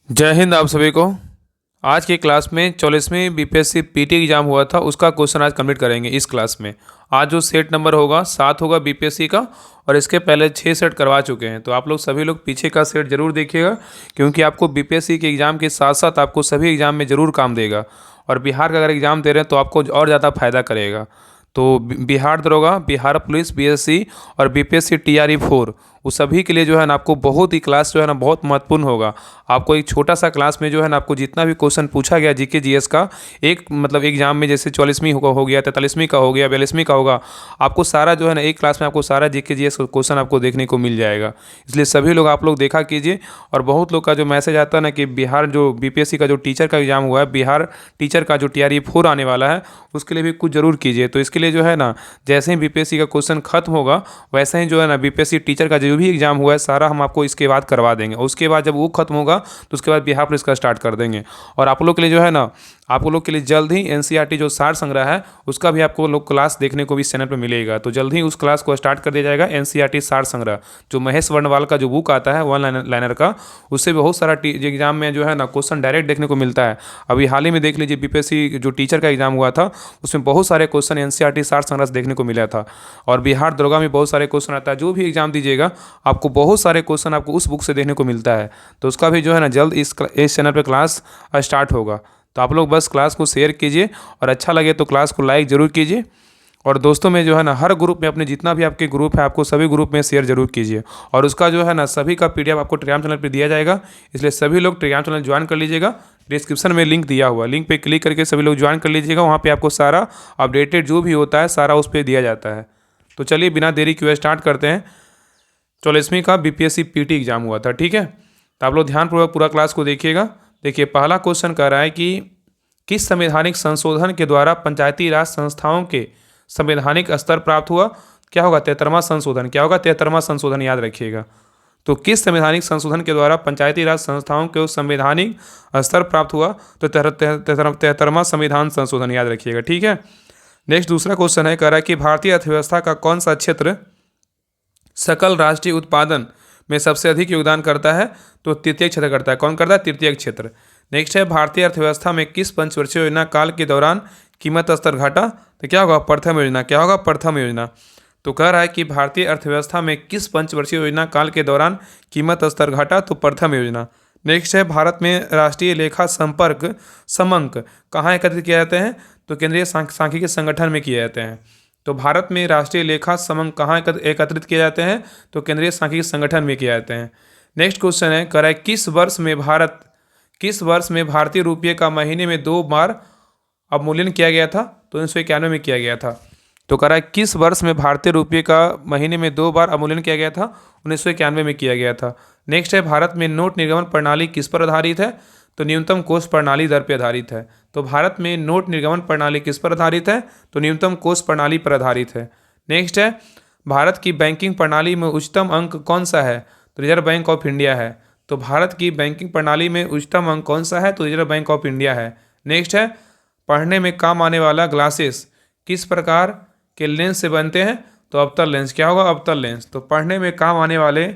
जय हिंद आप सभी को। आज की क्लास में 44वीं बीपीएससी पीटी एग्जाम हुआ था, उसका क्वेश्चन आज कंप्लीट करेंगे इस क्लास में। आज जो सेट नंबर होगा 7 होगा बीपीएससी का, और इसके पहले 6 सेट करवा चुके हैं। तो आप लोग सभी लोग पीछे का सेट जरूर देखिएगा, क्योंकि आपको बीपीएससी के एग्ज़ाम के साथ साथ आपको सभी एग्ज़ाम में ज़रूर काम देगा। और बिहार का अगर एग्ज़ाम दे रहे हैं तो आपको और ज़्यादा फायदा करेगा। तो बिहार दरोगा, बिहार पुलिस, बीएससी और बीपीएससी टीआरई 4, उस सभी के लिए जो है ना आपको बहुत ही क्लास जो है ना बहुत महत्वपूर्ण होगा। आपको एक छोटा सा क्लास में जो है ना आपको जितना भी क्वेश्चन पूछा गया जीके जीएस का, एक मतलब एग्जाम में जैसे 44वीं हो गया, 43वीं का हो गया, 42वीं का होगा, आपको सारा जो है ना एक क्लास में आपको सारा जीके जीएस क्वेश्चन आपको देखने को मिल जाएगा। इसलिए सभी लोग आप लोग देखा कीजिए। और बहुत लोग का जो मैसेज आता है ना कि बिहार जो बीपीएससी का जो टीचर का एग्जाम हुआ है, बिहार टीचर का जो टीआरई 4 आने वाला है, उसके लिए भी कुछ जरूर कीजिए। तो इसके लिए जो है ना जैसे ही बीपीएससी का क्वेश्चन खत्म होगा, वैसे ही जो है ना बीपीएससी टीचर का जो भी एग्जाम हुआ है सारा हम आपको इसके बाद करवा देंगे। उसके बाद जब वो खत्म होगा तो उसके बाद बिहार पुलिस का स्टार्ट कर देंगे। और आप लोग के लिए जो है ना, आप लोग के लिए जल्द ही एनसीईआरटी जो सार संग्रह है उसका भी आपको लोग क्लास देखने को भी इस चैनल पर मिलेगा। तो जल्द ही उस क्लास को स्टार्ट कर दिया जाएगा। एनसीईआरटी सार संग्रह जो महेश वर्णवाल का जो बुक आता है वन लाइनर का, उससे बहुत सारा एग्जाम में जो है ना क्वेश्चन डायरेक्ट देखने को मिलता है। अभी हाल ही में देख लीजिए बीपीएससी जो टीचर का एग्जाम हुआ था, उसमें बहुत सारे क्वेश्चन एनसीईआरटी सार संग्रह से देखने को मिला था। और बिहार दरोगा में बहुत सारे क्वेश्चन आता है। जो भी एग्जाम दीजिएगा आपको बहुत सारे क्वेश्चन आपको उस बुक से देखने को मिलता है। तो उसका भी जो है ना जल्द इस चैनल पर क्लास स्टार्ट होगा। तो आप लोग बस क्लास को शेयर कीजिए, और अच्छा लगे तो क्लास को लाइक ज़रूर कीजिए। और दोस्तों में जो है ना हर ग्रुप में, अपने जितना भी आपके ग्रुप है आपको सभी ग्रुप में शेयर जरूर कीजिए। और उसका जो है ना सभी का पीडीएफ आपको टेलीग्राम चैनल पर दिया जाएगा, इसलिए सभी लोग टेलीग्राम चैनल ज्वाइन कर लीजिएगा। डिस्क्रिप्शन में लिंक दिया हुआ, लिंक पे क्लिक करके सभी लोग ज्वाइन कर लीजिएगा। वहाँ पे आपको सारा अपडेटेड जो भी होता है सारा उस पर दिया जाता है। तो चलिए बिना देरी किए स्टार्ट करते हैं। 44वीं का बीपीएससी पीटी एग्जाम हुआ था, ठीक है। तो आप लोग ध्यानपूर्वक पूरा क्लास को देखिएगा। देखिए पहला क्वेश्चन कह रहा है कि किस संवैधानिक संशोधन के द्वारा पंचायती राज संस्थाओं के संवैधानिक स्तर प्राप्त हुआ? क्या होगा? 73वां संशोधन। क्या होगा? 73वां संशोधन, याद रखिएगा। तो किस संवैधानिक संशोधन के द्वारा पंचायती राज संस्थाओं के संवैधानिक स्तर प्राप्त हुआ? तो 73वां संविधान संशोधन, याद रखिएगा, ठीक है। नेक्स्ट दूसरा क्वेश्चन है, कह रहा है कि भारतीय अर्थव्यवस्था का कौन सा क्षेत्र सकल राष्ट्रीय उत्पादन में सबसे अधिक योगदान करता है? तो तृतीय क्षेत्र करता है। कौन करता है? तृतीय क्षेत्र। नेक्स्ट है, भारतीय अर्थव्यवस्था में किस पंचवर्षीय योजना काल के दौरान कीमत स्तर घटा? तो क्या होगा? प्रथम योजना। क्या होगा? प्रथम योजना। तो कह रहा है कि भारतीय अर्थव्यवस्था में किस पंचवर्षीय योजना काल के दौरान कीमत स्तर घटा? तो प्रथम योजना। नेक्स्ट है, भारत में राष्ट्रीय लेखा संपर्क समंक कहाँ एकत्रित किए जाते हैं? तो केंद्रीय सांख्यिकी संगठन में किए जाते हैं। तो भारत में राष्ट्रीय लेखा समंक कहाँ एकत्रित किए जाते हैं? तो केंद्रीय सांख्यिकी संगठन में किए जाते हैं। नेक्स्ट क्वेश्चन है, कह रहा है किस वर्ष में भारतीय रुपये का महीने में 2 बार अवमूल्यन किया गया था? तो 1991 में किया गया था। तो कह रहा है किस वर्ष में भारतीय रुपये का महीने में 2 बार अवमूल्यन किया गया था? 1991 में किया गया था। नेक्स्ट है, भारत में नोट निर्गमन प्रणाली किस पर आधारित है? तो न्यूनतम कोष प्रणाली दर पर आधारित है। तो भारत में नोट निर्गमन प्रणाली किस पर आधारित है? तो न्यूनतम कोष प्रणाली पर आधारित है। नेक्स्ट है, भारत की बैंकिंग प्रणाली में उच्चतम अंक कौन सा है? तो रिजर्व बैंक ऑफ इंडिया है। तो भारत की बैंकिंग प्रणाली में उच्चतम अंक कौन सा है? तो रिजर्व बैंक ऑफ इंडिया है। नेक्स्ट है, पढ़ने में काम आने वाला ग्लासेस किस प्रकार के लेंस से बनते हैं? तो अवतल लेंस। क्या होगा? अवतल लेंस। तो पढ़ने में काम आने वाले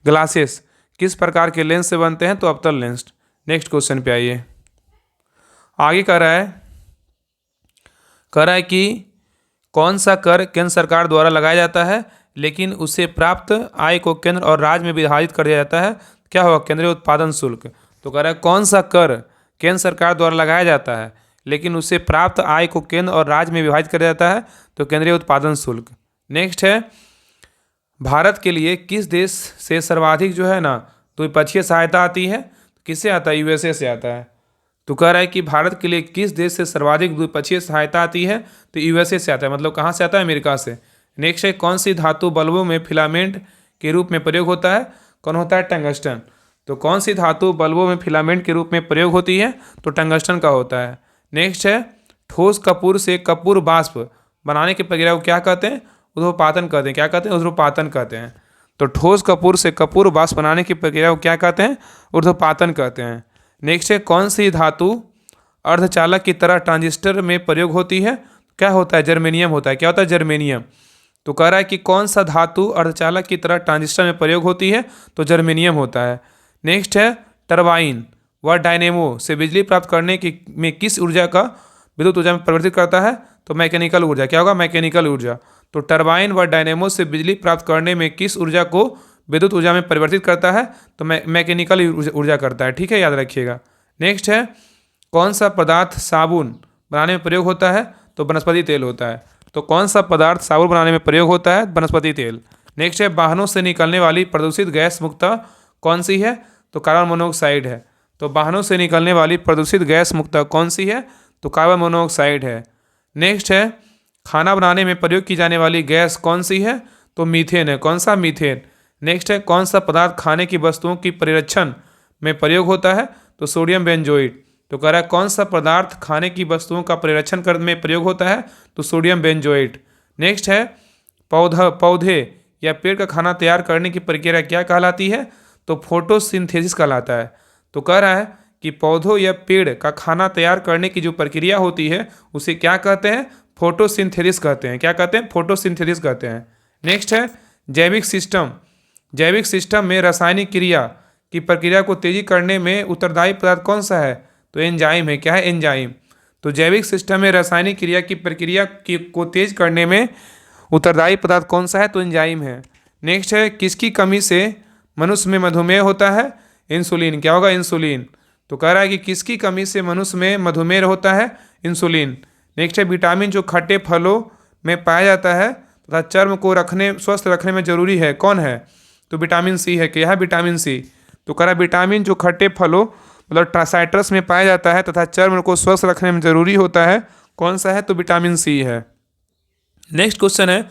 ग्लासेस किस प्रकार के लेंस से बनते हैं? तो अवतल लेंस। नेक्स्ट क्वेश्चन पे आइए। आगे कह रहा है कि कौन सा कर केंद्र सरकार द्वारा लगाया जाता है लेकिन उससे प्राप्त आय को केंद्र और राज्य में विभाजित कर दिया जाता है? क्या होगा? केंद्रीय उत्पादन शुल्क। तो कह रहा है कौन सा कर केंद्र सरकार द्वारा लगाया जाता है लेकिन उससे प्राप्त आय को केंद्र और राज्य में विभाजित कर दिया जाता है? तो केंद्रीय उत्पादन शुल्क। नेक्स्ट है, भारत के लिए किस देश से सर्वाधिक जो है ना द्विपक्षीय सहायता आती है? किससे आता है? यूएसए से आता है। तो कह रहा है कि भारत के लिए किस देश से सर्वाधिक द्विपक्षीय सहायता आती है? तो यूएसए से आता है। मतलब कहाँ से आता है? अमेरिका से। नेक्स्ट है, कौन सी धातु बल्बों में फिलामेंट के रूप में प्रयोग होता है? कौन होता है? टंगस्टन। तो कौन सी धातु बल्बों में फिलामेंट के रूप में प्रयोग होती है? तो टंगस्टन का होता है। नेक्स्ट है, ठोस कपूर से कपूर वाष्प बनाने की प्रक्रिया को क्या कहते हैं? ऊर्ध्वपातन कहते हैं। क्या कहते हैं? ऊर्ध्वपातन कहते हैं। तो ठोस कपूर से कपूर वाष्प बनाने की प्रक्रिया को क्या कहते हैं? ऊर्ध्वपातन कहते हैं। नेक्स्ट है, कौन सी धातु अर्धचालक की तरह ट्रांजिस्टर में प्रयोग होती है? क्या होता है? जर्मेनियम होता है। क्या होता है? जर्मेनियम। तो कह रहा है कि कौन सा धातु अर्धचालक की तरह ट्रांजिस्टर में प्रयोग होती है? तो जर्मेनियम होता है। नेक्स्ट है, टरबाइन व डायनेमो से बिजली प्राप्त करने की में किस ऊर्जा का विद्युत ऊर्जा में परिवर्तित करता है? तो मैकेनिकल ऊर्जा। क्या होगा? मैकेनिकल ऊर्जा। तो टरबाइन व डायनेमो से बिजली प्राप्त करने में किस ऊर्जा को विद्युत ऊर्जा में परिवर्तित करता है? तो मैकेनिकल ऊर्जा करता है। ठीक है, याद रखिएगा। नेक्स्ट है, कौन सा पदार्थ साबुन बनाने में प्रयोग होता है? तो वनस्पति तेल होता है। तो कौन सा पदार्थ साबुन बनाने में प्रयोग होता है? वनस्पति तेल। नेक्स्ट है, वाहनों से निकलने वाली प्रदूषित गैस मुक्ता कौन सी है? तो कार्बन मोनोऑक्साइड है। तो वाहनों से निकलने वाली प्रदूषित गैस मुक्ता कौन सी है? तो कार्बन मोनोऑक्साइड है। नेक्स्ट है, खाना बनाने में प्रयोग की जाने वाली गैस कौन सी है? तो मीथेन है। कौन सा? मीथेन। नेक्स्ट है, कौन सा पदार्थ खाने की वस्तुओं की परिरक्षण में प्रयोग होता है? तो सोडियम बेंजोइट। तो कह रहा है कौन सा पदार्थ खाने की वस्तुओं का परिरक्षण करने में प्रयोग होता है? तो सोडियम बेंजोइट। नेक्स्ट है, पौधे या पेड़ का खाना तैयार करने की प्रक्रिया क्या कहलाती है? तो फोटोसिंथेसिस कहलाता है। तो कह रहा है कि पौधों या पेड़ का खाना तैयार करने की जो प्रक्रिया होती है उसे क्या कहते हैं? फोटोसिंथेसिस कहते हैं। क्या कहते हैं? फोटोसिंथेसिस कहते हैं। नेक्स्ट है, जैविक सिस्टम। जैविक सिस्टम में रासायनिक क्रिया की प्रक्रिया को तेजी करने में उत्तरदायी पदार्थ कौन सा है? तो एंजाइम है। क्या है? एंजाइम। तो जैविक सिस्टम में रासायनिक क्रिया की प्रक्रिया को तेज करने में उत्तरदायी पदार्थ कौन सा है? तो एंजाइम है। नेक्स्ट है, किसकी कमी से मनुष्य में मधुमेह होता है? इंसुलिन। क्या होगा? इंसुलिन। तो कह रहा है कि किसकी कमी से मनुष्य में मधुमेह होता है? इंसुलिन। नेक्स्ट है, विटामिन जो खट्टे फलों में पाया जाता है तथा चर्म को स्वस्थ रखने में जरूरी है, कौन है? तो विटामिन सी है। क्या है? Vitamin C. तो कह रहा है विटामिन जो खट्टे फलों मतलब साइट्रस में पाया जाता है तथा चर्म को स्वस्थ रखने में जरूरी होता है, कौन सा है? तो विटामिन सी है। नेक्स्ट क्वेश्चन है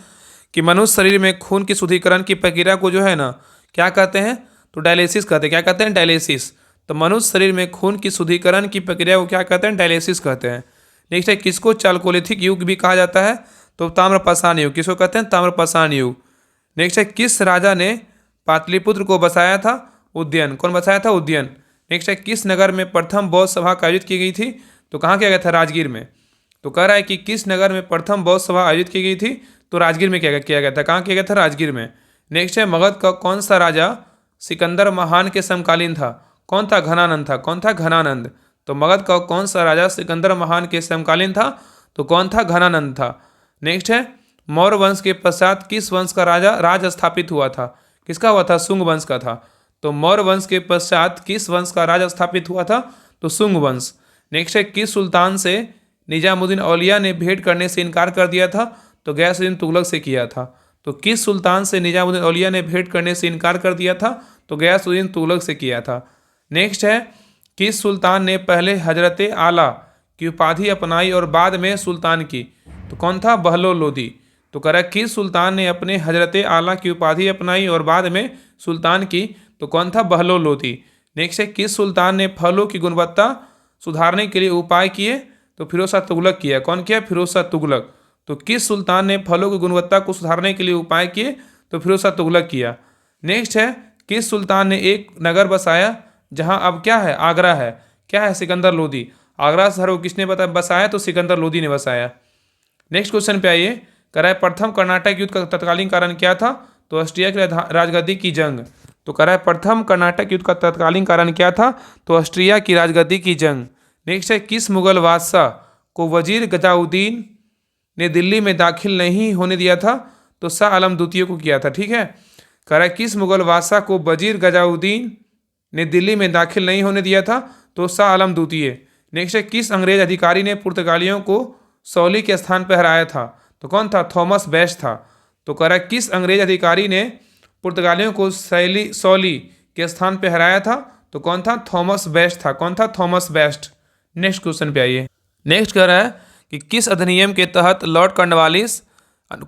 कि मनुष्य शरीर में खून की शुद्धिकरण की प्रक्रिया को जो है ना क्या कहते हैं? तो डायलिसिस कहते हैं। क्या कहते हैं? डायलिसिस। तो मनुष्य शरीर में खून की शुद्धिकरण की प्रक्रिया को क्या कहते हैं? डायलिसिस कहते हैं। नेक्स्ट है, किसको चालकोलिथिक युग भी कहा जाता है? तो ताम्रपाषाण युग। किसको कहते हैं? ताम्रपाषाण युग। नेक्स्ट है, किस राजा ने पाटलिपुत्र को बसाया था? उदयन। कौन बसाया था? उदयन। नेक्स्ट है, किस नगर में प्रथम बौद्ध सभा आयोजित की गई थी? तो कहाँ किया गया था? राजगीर में। तो कह रहा है कि किस नगर में प्रथम बौद्ध सभा आयोजित की गई थी? तो राजगीर में किया गया था। कहाँ किया गया था? राजगीर में। नेक्स्ट है, मगध का कौन सा राजा सिकंदर महान के समकालीन था? कौन था? घनानंद था। कौन था? घनानंद। तो मगध का कौन सा राजा सिकंदर महान के समकालीन था? तो कौन था? घनानंद था। नेक्स्ट है, मौर्य वंश के पश्चात किस वंश का राज स्थापित हुआ था? किसका हुआ था? शुंग वंश का था। तो मौर्य वंश के पश्चात किस वंश का राज स्थापित हुआ था? तो शुंग वंश। नेक्स्ट है, किस सुल्तान से निजामुद्दीन औलिया ने भेंट करने से इनकार कर दिया था? तो गयासुद्दीन तुगलक से किया था। तो किस सुल्तान से निजामुद्दीन औलिया ने भेंट करने से इनकार कर दिया था? तो गयासुद्दीन तुगलक से किया था। नेक्स्ट है, किस सुल्तान ने पहले हजरत आला की उपाधि अपनाई और बाद में सुल्तान की? तो कौन था? बहलोल लोदी। तो कह रहा है किस सुल्तान ने अपने हजरत आला की उपाधि अपनाई और बाद में सुल्तान की? तो कौन था? बहलोल लोदी। नेक्स्ट है, किस सुल्तान ने फलों की गुणवत्ता सुधारने के लिए उपाय किए? तो फिरोज शाह तुगलक किया। कौन किया? फिरोज शाह तुगलक। तो किस सुल्तान ने फलों की गुणवत्ता को सुधारने के लिए उपाय किए? तो फिरोज शाह तुगलक किया। नेक्स्ट है, किस सुल्तान ने एक नगर बसाया जहां अब क्या है? आगरा है। क्या है? सिकंदर लोदी। आगरा शहर को किसने बसाया? तो सिकंदर लोदी ने बसाया। नेक्स्ट क्वेश्चन पे आइए। कह रहा है प्रथम कर्नाटक युद्ध का तत्कालीन कारण क्या था? तो ऑस्ट्रिया की राजगद्दी की जंग। तो कह रहा है प्रथम कर्नाटक युद्ध का तत्कालीन कारण क्या था? तो ऑस्ट्रिया की राजगद्दी की जंग। नेक्स्ट है, किस मुगल बादशाह को वजीर गजाउद्दीन ने दिल्ली में दाखिल नहीं होने दिया था? तो शाह आलम द्वितीय को किया था। ठीक है, कह रहा है किस मुगल बादशाह को वजीर गजाउद्दीन ने दिल्ली में दाखिल नहीं होने दिया था? तो शाह आलम द्वितीय। नेक्स्ट है, किस अंग्रेज अधिकारी ने पुर्तगालियों को सौली के स्थान पर हराया था? तो कौन था? थॉमस बेस्ट था। तो कह रहा है किस अंग्रेज अधिकारी ने पुर्तगालियों को सौली के स्थान पर हराया था? तो कौन था? थॉमस बेस्ट था। कौन था? Thomas best. नेक्स्ट क्वेश्चन पे आइए। नेक्स्ट कह रहा है कि किस अधिनियम के तहत लॉर्ड कॉर्नवालिस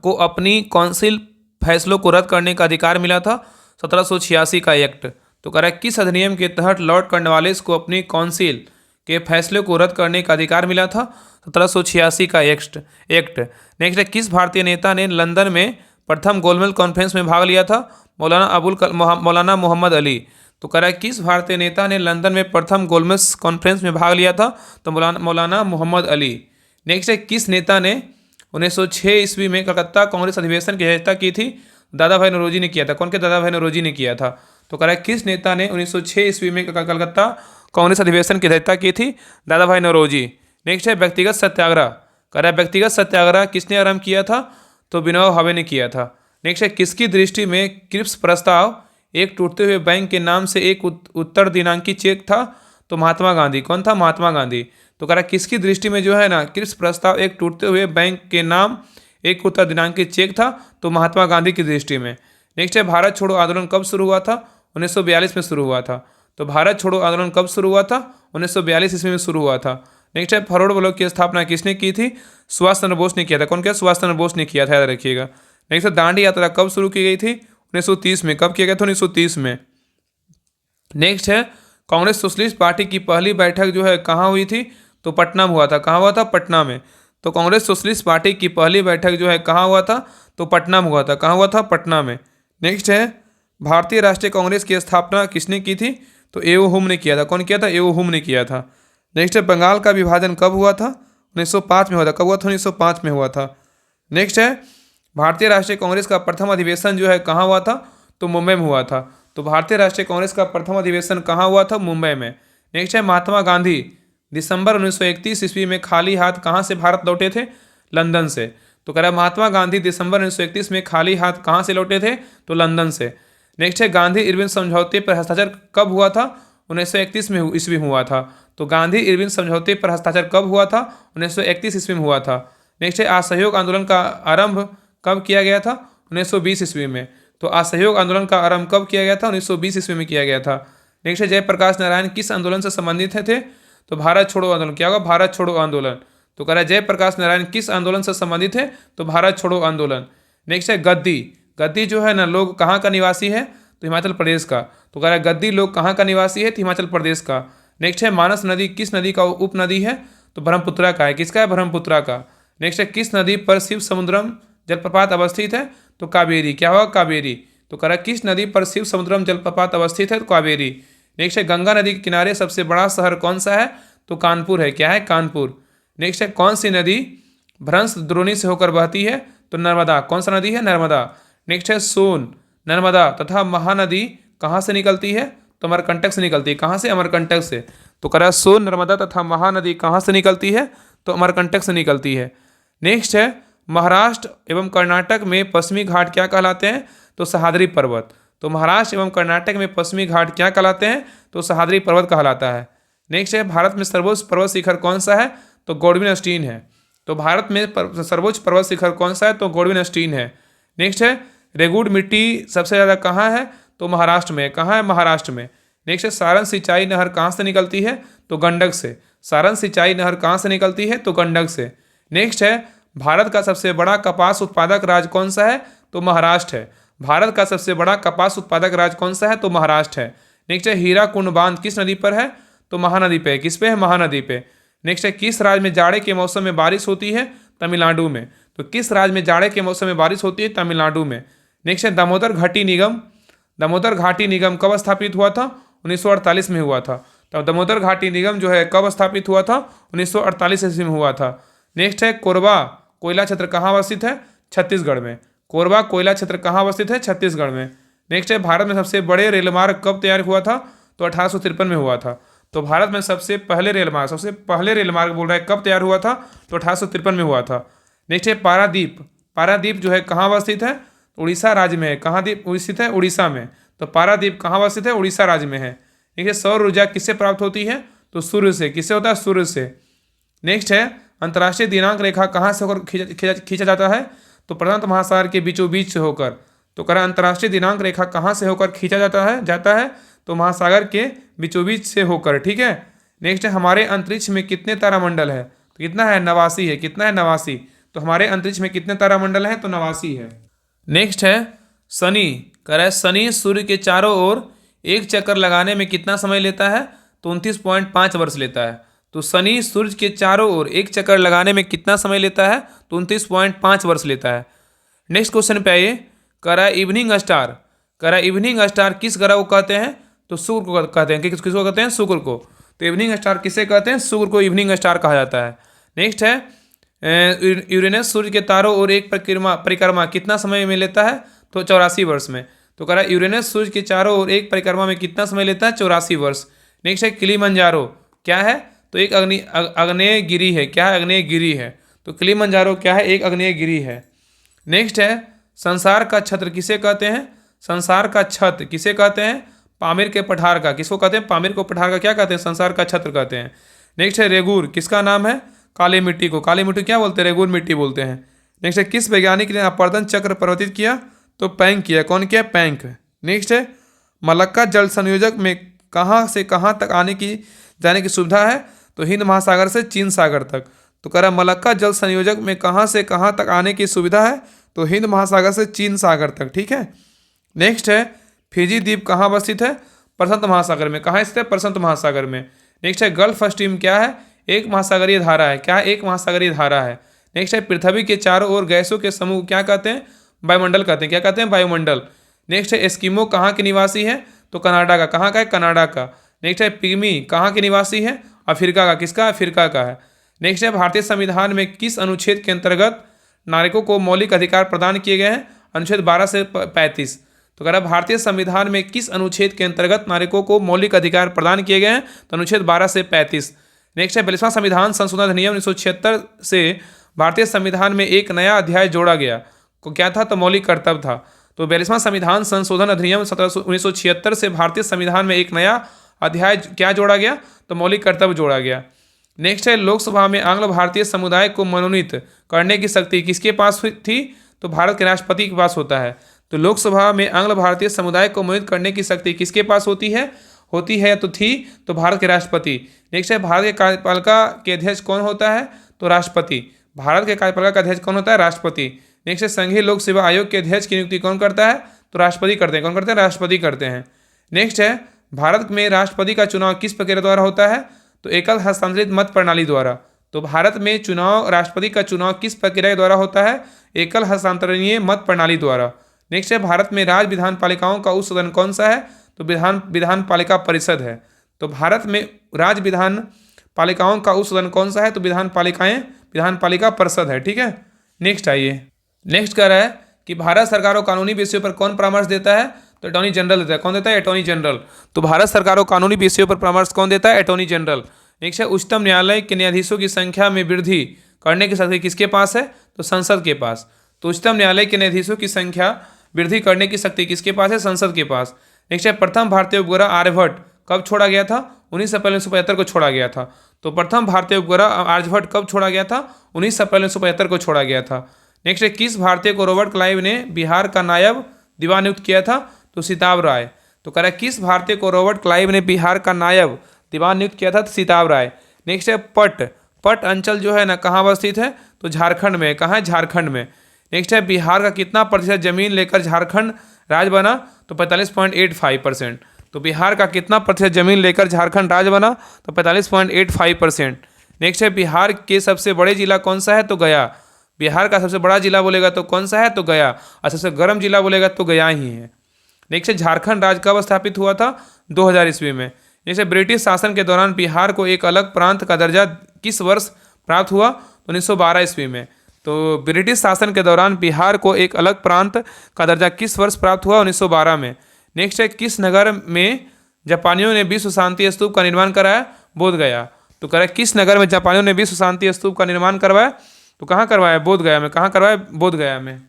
को अपनी काउंसिल फैसलों को रद्द करने का अधिकार मिला था? 1786 का एक्ट। तो कह रहा है किस अधिनियम के तहत लॉर्ड कॉर्नवालिस को अपनी काउंसिल के फैसले को रद्द करने का अधिकार मिला था? 1786 का एक्ट। नेक्स्ट है, किस भारतीय नेता ने लंदन में प्रथम गोलमेज कॉन्फ्रेंस में भाग लिया था? मौलाना मोहम्मद अली। तो कह रहा है किस भारतीय नेता ने लंदन में प्रथम गोलमेज कॉन्फ्रेंस में भाग लिया था? तो मौलाना मोहम्मद अली। नेक्स्ट है, किस नेता ने 1906 ईस्वी में कलकत्ता कांग्रेस अधिवेशन की अध्यक्षता की थी? दादा भाई नौरोजी ने किया था। कौन के? दादा भाई नौरोजी ने किया था। तो कह रहा है किस नेता ने 1906 ईस्वी में कलकत्ता कांग्रेस अधिवेशन की अध्यक्षता की थी? दादा भाई नौरोजी। नेक्स्ट है व्यक्तिगत सत्याग्रह। कह रहा है व्यक्तिगत सत्याग्रह किसने आरंभ किया था? तो विनोबा भावे ने किया था। नेक्स्ट है किसकी दृष्टि में क्रिप्स प्रस्ताव एक टूटते हुए बैंक के नाम से एक उत्तर दिनांकी चेक था? तो महात्मा गांधी। कौन था? महात्मा गांधी। तो कह रहा है किसकी दृष्टि में जो है ना क्रिप्स प्रस्ताव एक टूटते हुए बैंक के नाम एक उत्तर दिनांकी चेक था? तो महात्मा गांधी की दृष्टि में। नेक्स्ट है भारत छोड़ो आंदोलन कब शुरू हुआ था? 1942 में शुरू हुआ था। तो भारत छोड़ो आंदोलन कब शुरू हुआ था? 1942 ईस्वी में शुरू हुआ था। नेक्स्ट है फॉरवर्ड ब्लॉक की स्थापना किसने की थी? सुभाष चंद्र बोस ने किया था। कौन क्या? सुभाष चंद्र बोस ने किया था, याद रखिएगा। नेक्स्ट है दांडी यात्रा कब शुरू की गई थी? 1930 में। कब किया गया था? 1930 में। नेक्स्ट है कांग्रेस सोशलिस्ट पार्टी की पहली बैठक जो है कहाँ हुई थी? तो पटना में हुआ था। कहाँ हुआ था? पटना में। तो कांग्रेस सोशलिस्ट पार्टी की पहली बैठक जो है कहाँ हुआ था? तो पटना में हुआ था। कहाँ हुआ था? पटना में। नेक्स्ट है भारतीय राष्ट्रीय कांग्रेस की स्थापना किसने की थी? तो ए ओ हुम ने किया था। कौन किया था? ए ओ हुम ने किया था। नेक्स्ट है बंगाल का विभाजन कब हुआ था? 1905 में हुआ था। कब हुआ था? 1905 में हुआ था। नेक्स्ट है भारतीय राष्ट्रीय कांग्रेस का प्रथम अधिवेशन जो है कहाँ हुआ था? तो मुंबई में हुआ था। तो भारतीय राष्ट्रीय कांग्रेस का प्रथम अधिवेशन कहाँ हुआ था? मुंबई में। नेक्स्ट है महात्मा गांधी दिसंबर 1931 ईस्वी में खाली हाथ कहाँ से भारत लौटे थे? लंदन से। तो कह रहा है महात्मा गांधी दिसंबर 1931 में खाली हाथ कहाँ से लौटे थे? तो लंदन से। नेक्स्ट है गांधी इरविन समझौते पर हस्ताक्षर कब हुआ था? 1931 में ईस्वी में हुआ था। तो गांधी इरविन समझौते पर हस्ताक्षर कब हुआ था? 1931 ईस्वी में हुआ था। नेक्स्ट है असहयोग आंदोलन का आरंभ कब किया गया था? 1920 ईस्वी में। तो असहयोग आंदोलन का आरंभ कब किया गया था? 1920 ईस्वी में किया गया था। नेक्स्ट है जयप्रकाश नारायण किस आंदोलन से संबंधित थे? तो भारत छोड़ो आंदोलन। क्या होगा? भारत छोड़ो आंदोलन। तो कह रहा है जयप्रकाश नारायण किस आंदोलन से संबंधित है? तो भारत छोड़ो आंदोलन। नेक्स्ट है गद्दी। गद्दी जो है ना लोग कहाँ का निवासी है? तो हिमाचल प्रदेश का। तो कह रहा है गद्दी लोग कहाँ का निवासी है? तो हिमाचल प्रदेश का। नेक्स्ट है मानस नदी किस नदी का उपनदी है? तो ब्रह्मपुत्रा का है। किसका है? ब्रह्मपुत्रा का। नेक्स्ट है किस नदी पर शिव समुद्रम जलप्रपात अवस्थित है? तो कावेरी। क्या होगा? कावेरी। तो कह रहा है किस नदी पर शिव समुद्रम जलप्रपात अवस्थित है? तो कावेरी। नेक्स्ट है गंगा नदी के किनारे सबसे बड़ा शहर कौन सा है? तो कानपुर है। क्या है? कानपुर। नेक्स्ट है कौन सी नदी भ्रंश द्रोणी से होकर बहती है? तो नर्मदा। कौन सा नदी है? नर्मदा। नेक्स्ट है सोन, नर्मदा तथा महानदी कहाँ से निकलती है? तो अमरकंटक से निकलती है। कहाँ से? अमरकंटक से। तो कह रहा है सोन, नर्मदा तथा महानदी कहाँ से निकलती है? तो अमरकंटक से निकलती है। नेक्स्ट है महाराष्ट्र एवं कर्नाटक में पश्चिमी घाट क्या कहलाते हैं? तो सह्याद्री पर्वत। तो महाराष्ट्र एवं कर्नाटक में पश्चिमी घाट क्या कहलाते हैं? तो सह्याद्री पर्वत कहलाता है। नेक्स्ट है भारत में सर्वोच्च पर्वत शिखर कौन सा है? तो गॉडविन स्टीन है। तो भारत में सर्वोच्च पर्वत शिखर कौन सा है? तो गॉडविन स्टीन है। नेक्स्ट है रेगुड़ मिट्टी सबसे ज़्यादा कहाँ है? तो महाराष्ट्र में। कहाँ है? महाराष्ट्र में। नेक्स्ट है सारण सिंचाई नहर कहाँ से निकलती है? तो गंडक से। सारण सिंचाई नहर कहाँ से निकलती है? तो गंडक से। नेक्स्ट है भारत का सबसे बड़ा कपास उत्पादक राज्य कौन सा है? तो महाराष्ट्र है। भारत का सबसे बड़ा कपास उत्पादक राज्य कौन सा है? तो महाराष्ट्र है। नेक्स्ट है हीराकुंड बांध किस नदी पर है? तो महानदी पे। किस पे है? महानदी पे। नेक्स्ट है किस राज्य में जाड़े के मौसम में बारिश होती है? तमिलनाडु में। तो किस राज्य में जाड़े के मौसम में बारिश होती है? तमिलनाडु में। नेक्स्ट है दामोदर घाटी निगम। दामोदर घाटी निगम कब स्थापित हुआ था? 1948 में हुआ था। तो दामोदर घाटी निगम जो है कब स्थापित हुआ था? 1948 ईस्वी में हुआ था। नेक्स्ट है कोरबा कोयला क्षेत्र कहाँ अवस्थित है? छत्तीसगढ़ में। कोरबा कोयला क्षेत्र कहाँ अवस्थित है? छत्तीसगढ़ में। नेक्स्ट है भारत में सबसे बड़े रेल मार्ग कब तैयार हुआ था? तो 1853 में हुआ था। तो भारत में सबसे पहले रेल मार्ग बोल रहा है कब तैयार हुआ था? तो 1853 में हुआ था। नेक्स्ट है पारादीप। पारादीप जो है कहाँ अवस्थित है? उड़ीसा राज्य में है। कहाँ द्वीप स्थित है? उड़ीसा में। तो पारादीप कहाँ अवस्थित है? उड़ीसा राज्य में है। देखिए सौर ऊर्जा किससे प्राप्त होती है? तो सूर्य से। किससे होता है? सूर्य से। नेक्स्ट है अंतर्राष्ट्रीय दिनांक रेखा कहाँ से होकर खींचा जाता है? तो प्रशांत महासागर के बीचों बीच से होकर। तो कह रहा अंतर्राष्ट्रीय दिनांक रेखा कहाँ से होकर खींचा जाता है तो महासागर के बीचों बीच से होकर। ठीक है। नेक्स्ट है हमारे अंतरिक्ष में कितने तारामंडल है? तो कितना है? 89 है। कितना है? 89। तो हमारे अंतरिक्ष में कितने तारामंडल हैं? तो 89 है। नेक्स्ट है शनि। कह रहा है शनि सूर्य के चारों ओर एक चक्कर लगाने में कितना समय लेता है? तो 29.5 वर्ष लेता है। तो शनि सूर्य के चारों ओर एक चक्कर लगाने में कितना समय लेता है? तो 29.5 वर्ष लेता है। नेक्स्ट क्वेश्चन पे आइए। कह रहा है इवनिंग स्टार। कह रहा है इवनिंग स्टार किस ग्रह को कहते हैं? तो शुक्र को कहते हैं। किसको कहते हैं? शुक्र को। तो इवनिंग स्टार किसे कहते हैं? शुक्र को इवनिंग स्टार कहा जाता है। नेक्स्ट है यूरेनस सूर्य के तारों ओर एक परिक्रमा कितना समय में लेता है? तो 84 वर्ष में। तो कह रहा है यूरेनस सूर्य के चारों ओर एक परिक्रमा में कितना समय लेता है? 84 वर्ष। नेक्स्ट है किलिमंजारो क्या है? तो एक आग्नेय गिरी है। क्या है? आग्नेय गिरी है। तो किलिमंजारो क्या है? एक आग्नेय गिरी है। नेक्स्ट है संसार का छत्र किसे कहते हैं? संसार का छत्र किसे कहते हैं? पामीर के पठार का। किसको कहते हैं? पामीर को पठार का क्या कहते हैं? संसार का छत्र कहते हैं। नेक्स्ट है रेगुर किसका नाम है? काली मिट्टी को। काली मिट्टी क्या बोलते हैं? रेगुर मिट्टी बोलते हैं। नेक्स्ट है किस वैज्ञानिक ने अपवर्तन चक्र प्रवर्तित किया? तो पैंक किया। कौन किया? पैंक। नेक्स्ट है मलक्का जल संयोजक में कहाँ से कहाँ तक जाने की सुविधा है? तो हिंद महासागर से चीन सागर तक। तो कह रहा है मलक्का जल संयोजक में कहाँ से कहाँ तक आने की सुविधा है? तो हिंद महासागर से चीन सागर तक। ठीक है। नेक्स्ट है फिजी द्वीप कहाँ अवस्थित है? प्रशांत महासागर में। कहाँ स्थित है? प्रशांत महासागर में। नेक्स्ट है गल्फ स्ट्रीम क्या है? एक महासागरीय धारा है। क्या है? एक महासागरीय धारा है। नेक्स्ट है पृथ्वी के चारों ओर गैसों के समूह क्या कहते हैं? वायुमंडल कहते हैं। क्या कहते हैं? वायुमंडल। नेक्स्ट है एस्किमो कहाँ के निवासी है? तो कनाडा का। कहाँ का है? कनाडा का। नेक्स्ट है पिग्मी कहाँ के निवासी है? अफ्रीका का। किसका? अफ्रीका का है। नेक्स्ट है भारतीय संविधान में किस अनुच्छेद के अंतर्गत नागरिकों को मौलिक अधिकार प्रदान किए गए हैं? अनुच्छेद 12 से 35। तो कह रहा है भारतीय संविधान में किस अनुच्छेद के अंतर्गत नागरिकों को मौलिक अधिकार प्रदान किए गए हैं? तो अनुच्छेद 12 से 35। नेक्स्ट है 42वां संविधान संशोधन अधिनियम 1976 से भारतीय संविधान में एक नया अध्याय जोड़ा गया। को क्या था? तो मौलिक कर्तव्य था। तो 42वां संविधान संशोधन अधिनियम 1976 से भारतीय संविधान में एक नया अध्याय क्या जोड़ा गया? तो मौलिक कर्तव्य जोड़ा गया। नेक्स्ट है लोकसभा में आंग्ल भारतीय समुदाय को मनोनीत करने की शक्ति किसके पास थी? तो भारत के राष्ट्रपति के पास होता है। तो लोकसभा में आंग्ल भारतीय समुदाय को मनोनीत करने की शक्ति किसके पास होती है तो थी तो भारत के राष्ट्रपति। नेक्स्ट है भारत के कार्यपालिका के अध्यक्ष कौन होता है? तो राष्ट्रपति। भारत के कार्यपालिका का अध्यक्ष कौन होता है? राष्ट्रपति। नेक्स्ट है संघीय लोक सेवा आयोग के अध्यक्ष की नियुक्ति कौन करता है? तो राष्ट्रपति करते हैं। कौन करते हैं? राष्ट्रपति करते हैं। नेक्स्ट है भारत में राष्ट्रपति का चुनाव किस प्रक्रिया द्वारा होता है? तो एकल हस्तांतरित मत प्रणाली द्वारा। तो भारत में राष्ट्रपति का चुनाव किस प्रक्रिया द्वारा होता है? एकल हस्तांतरणीय मत प्रणाली द्वारा। नेक्स्ट है भारत में राज्य विधान पालिकाओं का उच्च सदन कौन सा है? तो विधान पालिका परिषद है। तो भारत में राज्य विधान पालिकाओं का उच्च सदन कौन सा है? तो विधान पालिका परिषद है। ठीक है। नेक्स्ट आइए। नेक्स्ट कह रहा है कि भारत सरकार को कानूनी विषयों पर कौन परामर्श देता है? तो अटॉर्नी जनरल देता है। कौन देता है? Attorney general. तो भारत सरकार को कानूनी विषयों पर परामर्श कौन देता है? Attorney general. नेक्स्ट है उच्चतम न्यायालय के न्यायाधीशों की संख्या में वृद्धि करने की शक्ति किसके पास है? तो संसद के पास। तो उच्चतम न्यायालय के न्यायाधीशों की संख्या वृद्धि करने की शक्ति किसके पास है? संसद के पास। नेक्स्ट है प्रथम भारतीय उपग्रह आर्यभट्ट कब छोड़ा गया था? 19 अप्रैल 1975 को छोड़ा गया था। तो प्रथम भारतीय उपग्रह आर्यभट्ट कब छोड़ा गया था? 19 अप्रैल 1975 को छोड़ा गया था। नेक्स्ट है किस भारतीय को रॉबर्ट क्लाइव ने बिहार का नायब दीवान नियुक्त किया था? तो सीताब राय। तो कह रहा है किस भारतीय को रॉबर्ट क्लाइव ने बिहार का नायब दीवान नियुक्त किया था? तो सीताब राय। नेक्स्ट है पट अंचल जो है ना कहाँ अवस्थित है? तो झारखंड में। कहाँ है? झारखंड में। नेक्स्ट है बिहार का कितना प्रतिशत जमीन लेकर झारखंड राज्य बना? तो 45.85%। तो बिहार का कितना प्रतिशत जमीन लेकर झारखंड राज्य बना? तो 45.85%। नेक्स्ट है बिहार के सबसे बड़े जिला कौन सा है? तो गया। बिहार का सबसे बड़ा जिला बोलेगा तो कौन सा है? तो गया। और सबसे गर्म जिला बोलेगा तो गया ही है। नेक्स्ट है झारखंड राज्य कब स्थापित हुआ था? 2000 ईस्वी में। जैसे ब्रिटिश शासन के दौरान बिहार को एक अलग प्रांत का दर्जा किस वर्ष प्राप्त हुआ? तो 1912 ईस्वी में। तो ब्रिटिश शासन के दौरान बिहार को एक अलग प्रांत का दर्जा किस वर्ष प्राप्त हुआ? 1912 में। नेक्स्ट है किस नगर में जापानियों ने विश्व शांति स्तूप का निर्माण कराया? बोध गया। तो कह रहा है किस नगर में जापानियों ने विश्व शांति स्तूप का निर्माण करवाया? तो कहाँ करवाया? बोध गया में। कहाँ करवाया? बोध गया में।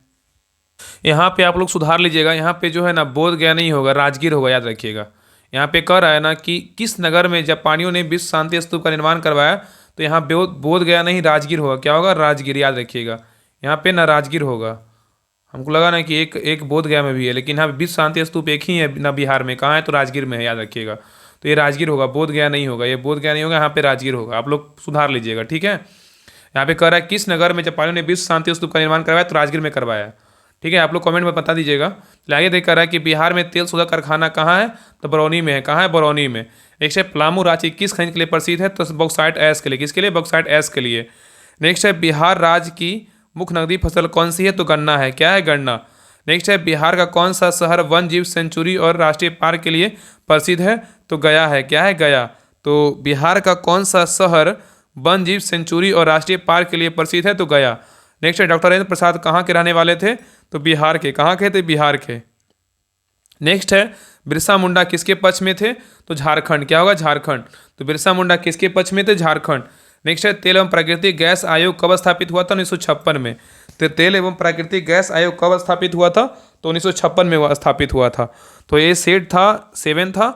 यहाँ पे आप लोग सुधार लीजिएगा। यहाँ पे जो है ना बोध गया नहीं होगा, राजगीर होगा, याद रखिएगा। यहाँ पे कह रहा है ना कि किस नगर में जापानियों ने विश्व शांति स्तूप का निर्माण करवाया, तो यहाँ बोध गया नहीं, राजगीर होगा। क्या होगा? राजगीर, याद रखिएगा। यहाँ पे ना राजगीर होगा। हमको लगा ना कि एक बोध गया में भी है, लेकिन यहाँ विश्व शांति स्तूप एक ही है ना बिहार में। कहाँ है? तो राजगीर में है, याद रखिएगा। तो ये राजगीर होगा, बोध गया नहीं होगा। ये बोध गया नहीं होगा, यहाँ पे राजगीर होगा। आप लोग सुधार लीजिएगा। ठीक है। यहाँ पे कह रहा है किस नगर में जापानियों ने विश्व शांति स्तूप का निर्माण करवाया? तो राजगीर में करवाया। ठीक है। आप लोग कमेंट में बता दीजिएगा। आगे देख कर रहा है कि बिहार में तेल शोधक कारखाना कहाँ है? तो बरौनी में है। कहाँ है? बरौनी में। नेक्स्ट है पलामू रांची किस खनिज के लिए प्रसिद्ध है? तो बॉक्साइट ऐश के लिए। किसके लिए? बॉक्साइट ऐश के लिए। नेक्स्ट है बिहार राज्य की मुख्य नकदी फसल कौन सी है? तो गन्ना है। क्या है? गन्ना। नेक्स्ट है बिहार का कौन सा शहर वन जीव सेंचुरी और राष्ट्रीय पार्क के लिए प्रसिद्ध है? तो गया है। क्या है? गया। तो बिहार का कौन सा शहर वन जीव सेंचुरी और राष्ट्रीय पार्क के लिए प्रसिद्ध है? तो गया। नेक्स्ट है डॉक्टर राजेंद्र प्रसाद कहाँ के रहने वाले थे? तो बिहार के। कहाँ के थे? बिहार के। नेक्स्ट है बिरसा मुंडा किसके पक्ष में थे, तो झारखंड, क्या होगा झारखंड। तो बिरसा मुंडा किसके पक्ष में थे, झारखंड। नेक्स्ट है तेल एवं प्राकृतिक गैस आयोग कब स्थापित हुआ था, 1956 में। तो तेल एवं प्राकृतिक गैस आयोग कब स्थापित हुआ था, तो 1956 में वो स्थापित हुआ था। तो ये सेट था 7 था,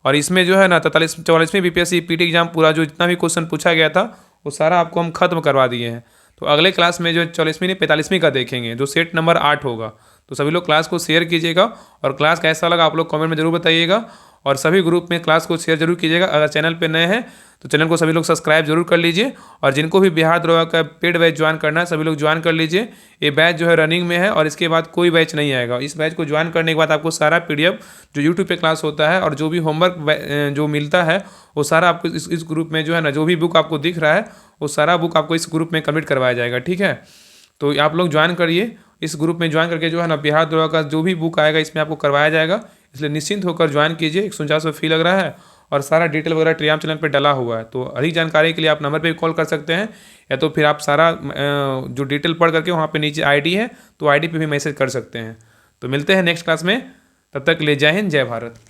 और इसमें जो है ना 44वीं बीपीएससी पीटी एग्जाम पूरा जो जितना भी क्वेश्चन पूछा गया था वो सारा आपको हम खत्म करवा दिए हैं। तो अगले क्लास में जो 44वीं नहीं 45वीं का देखेंगे, जो सेट नंबर 8 होगा। तो सभी लोग क्लास को शेयर कीजिएगा, और क्लास कैसा लगा आप लोग कमेंट में जरूर बताइएगा, और सभी ग्रुप में क्लास को शेयर जरूर कीजिएगा। अगर चैनल पे नए हैं तो चैनल को सभी लोग सब्सक्राइब जरूर कर लीजिए, और जिनको भी बिहार दरोगा का पेड बैच ज्वाइन करना है सभी लोग ज्वाइन कर लीजिए। ये बैच जो है रनिंग में है, और इसके बाद कोई बैच नहीं आएगा। इस बैच को ज्वाइन करने के बाद आपको सारा PDF जो यूट्यूब पे क्लास होता है और जो भी होमवर्क जो मिलता है वो सारा आपको इस ग्रुप में जो है ना, जो भी बुक आपको दिख रहा है वो सारा बुक आपको इस ग्रुप में कंप्लीट करवाया जाएगा, ठीक है। तो आप लोग ज्वाइन करिए, इस ग्रुप में ज्वाइन करके जो है ना बिहार दरोगा का जो भी बुक आएगा इसमें आपको करवाया जाएगा। इसलिए निश्चिंत होकर ज्वाइन कीजिए। 149 फी लग रहा है, और सारा डिटेल वगैरह टेलीग्राम चैनल पे डला हुआ है। तो अधिक जानकारी के लिए आप नंबर पे भी कॉल कर सकते हैं, या तो फिर आप सारा जो डिटेल पढ़ करके वहाँ पे नीचे ID है तो ID पे भी मैसेज कर सकते हैं। तो मिलते हैं नेक्स्ट क्लास में, तब तक के लिए जय हिंद जय भारत।